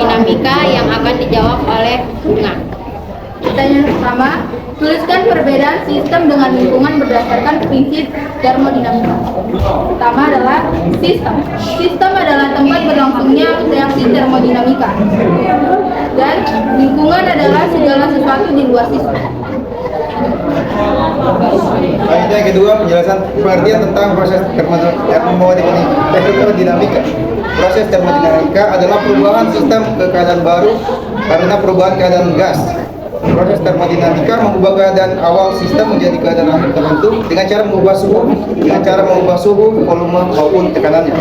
termodinamika yang akan dijawab oleh Bunga. Pertanyaan pertama, tuliskan perbedaan sistem dengan lingkungan berdasarkan prinsip termodinamika. Pertama adalah sistem. Sistem adalah tempat berlangsungnya reaksi termodinamika. Dan lingkungan adalah segala sesuatu di luar sistem. Selanjutnya yang kedua, penjelasan pengertian tentang proses termodinamika. Proses termodinamika adalah perubahan sistem ke keadaan baru karena perubahan keadaan gas. Proses termodinamika mengubah keadaan awal sistem menjadi keadaan akhir tertentu dengan cara mengubah suhu, volume maupun tekanannya.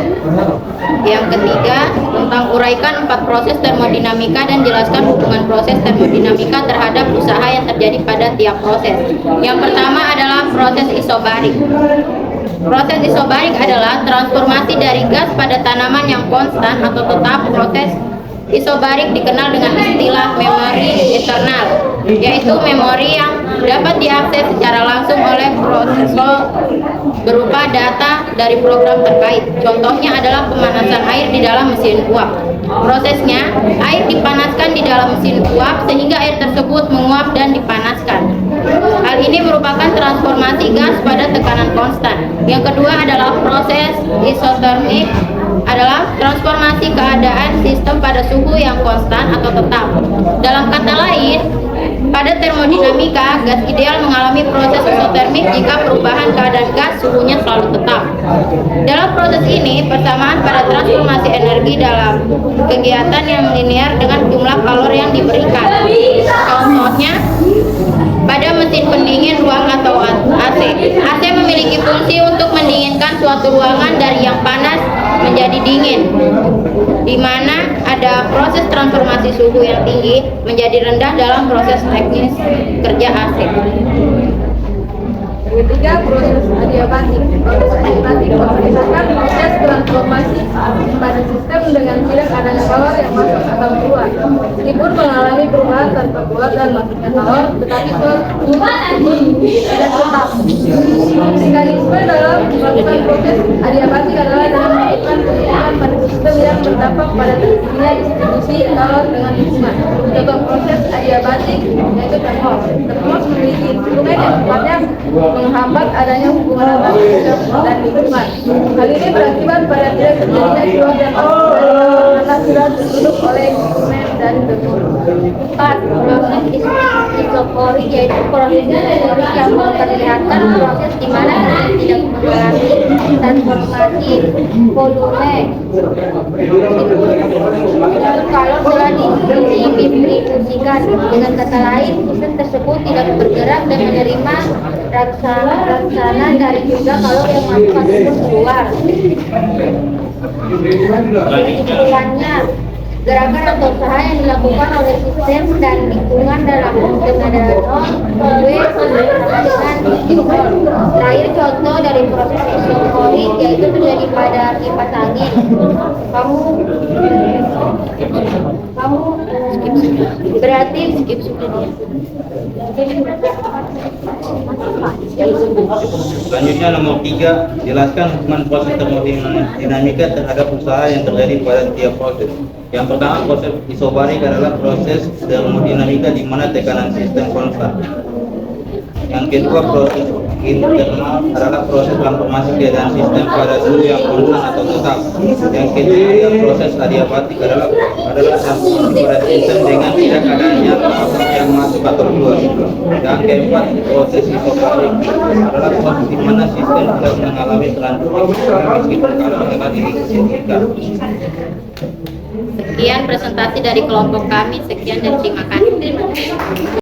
Yang ketiga, tentang uraikan 4 proses termodinamika dan jelaskan hubungan proses termodinamika terhadap usaha yang terjadi pada tiap proses. Yang pertama adalah proses isobarik. Proses isobarik adalah transformasi dari gas pada tanaman yang konstan atau tetap. Proses isobarik dikenal dengan istilah memori eksternal, yaitu memori yang dapat diakses secara langsung oleh prosesor berupa data dari program terkait. Contohnya adalah pemanasan air di dalam mesin uap. Prosesnya, air dipanaskan di dalam mesin uap sehingga air tersebut menguap dan dipanaskan. Hal ini merupakan transformasi gas pada tekanan konstan. Yang kedua adalah proses isotermik, adalah transformasi keadaan sistem pada suhu yang konstan atau tetap. Dalam kata lain, pada termodinamika, gas ideal mengalami proses isotermik jika perubahan keadaan gas suhunya selalu tetap. Dalam proses ini, persamaan pada transformasi energi dalam kegiatan yang linear dengan jumlah kalori yang diberikan. Contohnya, pada mesin pendingin ruang atau AC. AC memiliki fungsi untuk mendinginkan suatu ruangan dari yang panas menjadi dingin, di mana ada proses transformasi suhu yang tinggi menjadi rendah dalam proses teknis kerja AC. Ketiga, proses adiabatik. Proses adiabatik merupakan proses transformasi pada sistem dengan tidak adanya kalor yang masuk atau keluar. Meskipun mengalami perubahan tanpa keluar dan masuknya kalor, tetapi suhu tidak tetap. Mekanisme dalam melakukan proses adiabatik adalah dengan melakukan perubahan pada sistem yang berdampak pada terjadinya distribusi kalor dengan lingkungan. Contoh proses adiabatik yaitu termos. Termos memiliki instrumen yang sifatnya menghambat adanya hubungan antara sistem dan lingkungan. Hal ini berakibat pada tidak terjadinya keluar dan masuk karena sudah ditutup oleh instrumen dan termos. 4. Proses isoporik, yaitu proses isoporik yang memperlihatkan proses di mana tidak mengalami transformasi volume. Kalau telah didistribusikan, dengan kata lain, sistem tersebut tidak bergerak dan menerima raksana dari juga kalau yang masuk ataupun keluar. Kesimpulannya, gerakan atau usaha yang dilakukan oleh sistem dan lingkungan dalam sistem adalah W sama dengan isopor. Terakhir, contoh dari proses isoporik yaitu terjadi pada kipas angin. Kamu berarti skip sudah dia. Selanjutnya nomor 3, jelaskan hubungan proses termodinamika terhadap usaha yang terjadi pada tiap proses. Yang pertama, proses isobarik adalah proses termodinamika di mana tekanan sistem konstan. Yang kedua, proses internal adalah proses transformasi keadaan sistem pada suhu yang konstan atau tetap. Yang ketiga, proses adiabatik adalah transformasi pada sistem dengan tidak adanya yang masuk atau keluar. Yang keempat, proses isobarik adalah proses di mana sistem tidak mengalami transformasi meskipun kalau telah diizinkan. Sekian presentasi dari kelompok kami. Sekian dan terima kasih.